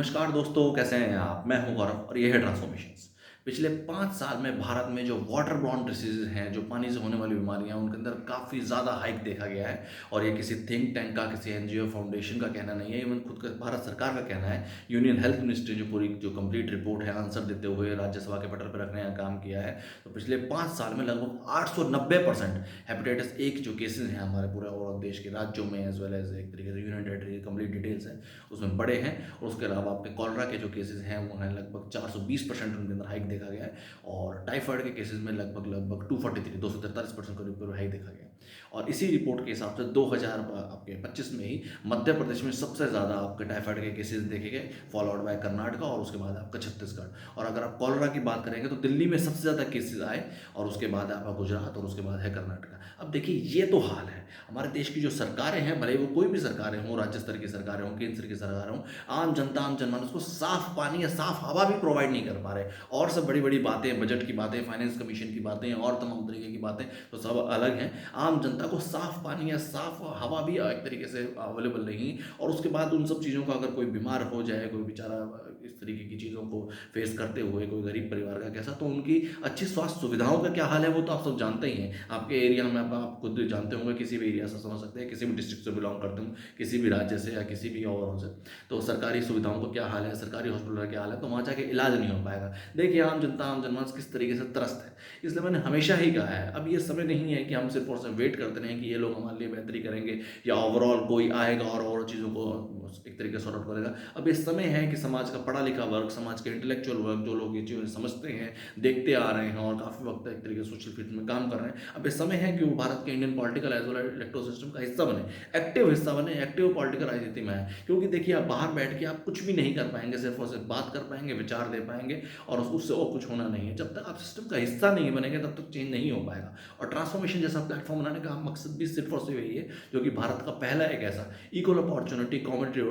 नमस्कार दोस्तों, कैसे हैं आप? मैं हूं गौरव और ये है ट्रांसफॉर्मेशंस। पिछले 5 साल में भारत में जो वाटर बॉर्न डिसीज़ेज़ हैं, जो पानी से होने वाली बीमारियाँ हैं, उनके अंदर काफ़ी ज़्यादा हाइक देखा गया है। और ये किसी थिंक टैंक का, किसी एनजीओ फाउंडेशन का कहना नहीं है, इवन खुद का भारत सरकार का कहना है। यूनियन हेल्थ मिनिस्ट्री जो पूरी जो कंप्लीट रिपोर्ट है, आंसर देते हुए राज्यसभा के पटल पर रखने का काम किया है। तो पिछले 5 साल में लगभग 890% हेपेटाइटिस ए के जो केसेज़ हैं हमारे पूरे ओवरऑल देश के राज्यों में एज़ वेल एज़ एक तरीके से यूनियन टेरिटरी की कंप्लीट डिटेल्स हैं, उसमें बड़े हैं। और उसके अलावा आपके कॉलरा के जो केसेस हैं वो हैं लगभग 420% उनके अंदर हाइक देखा गया है। और टाइफाइड के केसेस में लगभग लगभग 243% करीब करीब हाइक देखा गया है। और इसी रिपोर्ट के हिसाब से 2000 आपके 25 में ही मध्य प्रदेश में सबसे ज़्यादा आपके टाइफाइड के केसेस देखे गए, फॉलोड बाय कर्नाटका और उसके बाद आपका छत्तीसगढ़। और अगर आप कॉलरा की बात करेंगे तो दिल्ली में सबसे ज़्यादा केसेस आए और उसके बाद आपका गुजरात और उसके बाद है कर्नाटका। अब देखिए ये तो हाल है। हमारे देश की जो सरकारें हैं, भले वो कोई भी सरकारें हों, राज्य स्तर की सरकारें हों, केंद्र स्तर की सरकारें हों, आम जनता, आम जनमानस को साफ पानी या साफ हवा भी प्रोवाइड नहीं कर पा रहे। और सब बड़ी-बड़ी बातें, बजट की बातें, फाइनेंस कमीशन की बातें और तमाम तरीके की बातें तो सब अलग हैं। आम जनता को साफ पानी या साफ हवा भी एक तरीके से अवेलेबल नहीं। और उसके बाद उन सब चीज़ों का अगर कोई बीमार हो जाए, कोई बेचारा इस तरीके की चीज़ों को फेस करते हुए, कोई गरीब परिवार का कैसा, तो उनकी अच्छी स्वास्थ्य सुविधाओं का क्या हाल है वो तो आप सब जानते ही हैं। आपके एरिया में आप खुद जानते होंगे, किसी भी एरिया से समझ सकते हैं, किसी भी डिस्ट्रिक्ट से बिलॉन्ग करते हो, किसी भी राज्य से या किसी भी और से। तो सरकारी सुविधाओं का क्या हाल है, सरकारी हॉस्पिटल का क्या हाल है, तो वहाँ जाके इलाज नहीं हो पाएगा। देखिए आम जनता, आम जनमानस किस तरीके से त्रस्त है। इसलिए मैंने हमेशा ही कहा है, अब ये समय नहीं है कि हम सिर्फ़ और सिर्फ़ वेट करते रहें कि ये लोग हमारे लिए बेहतरी करेंगे या ओवरऑल कोई आएगा और चीज़ों को एक तरीके से सॉर्ट आउट करेगा। अब ये समय है कि समाज का पढ़ा लिखा वर्ग, समाज के इंटेलेक्चुअल वर्ग, जो लोग ये चीज़ें समझते हैं, देखते आ रहे हैं और काफ़ी वक़्त एक तरीके से सोशल फील्ड में काम कर रहे हैं। अब ये समय है कि वो भारत के Indian political as well as electoral system का हिस्सा बने, एक्टिव हिस्सा बने, एक्टिव पॉलिटिकल राजनीति में आएँ। क्योंकि देखिए आप बाहर बैठ के आप कुछ भी नहीं कर पाएँगे, सिर्फ़ और सिर्फ़ बात कर पाएँगे, विचार दे पाएँगे और उससे और कुछ होना नहीं है। जब तक आप सिस्टम का हिस्सा नहीं बनेंगे तब तक चेंज नहीं हो पाएगा। और ट्रांसफॉर्मेशन जैसा प्लेटफ़ॉर्म बनाने का मकसद भी सिर्फ़ और सिर्फ़ यही है, जो कि भारत का पहला एक ऐसा equal opportunity common driven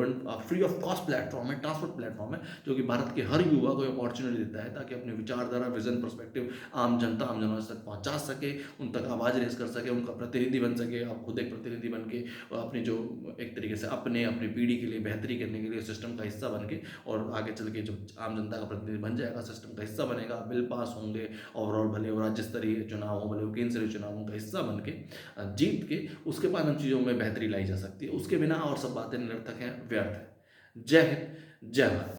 free of cost platform है, ट्रांसपोर्ट प्लेटफ़ॉर्म है, जो कि भारत के हर युवा को अपॉर्च्युनिटी देता है ताकि अपनी विचारधारा, विज़न, पर्सपेक्टिव आम जनता, आम जनमानस तक पहुँचा सके, उन तक आवाज़ रेज़ कर सके, उनका प्रतिनिधि बन सके। आप खुद एक प्रतिनिधि बन के अपनी जो एक तरीके से अपनी पीढ़ी के लिए बेहतरी करने के लिए सिस्टम का हिस्सा बन के और आगे चल के जब आम जनता का प्रतिनिधि बन जाएगा, सिस्टम का हिस्सा बनेगा, बिल पास होंगे, ओवरऑल भले वो राज्य स्तरीय चुनाव हो, भले वो केंद्र स्तरीय चुनावों का हिस्सा बन के जीत के उसके बाद उन चीज़ों में बेहतरी लाई जा सकती है। उसके बिना और सब बातें निरर्थक हैं, व्यर्थ है। जय हिंद, जय भारत।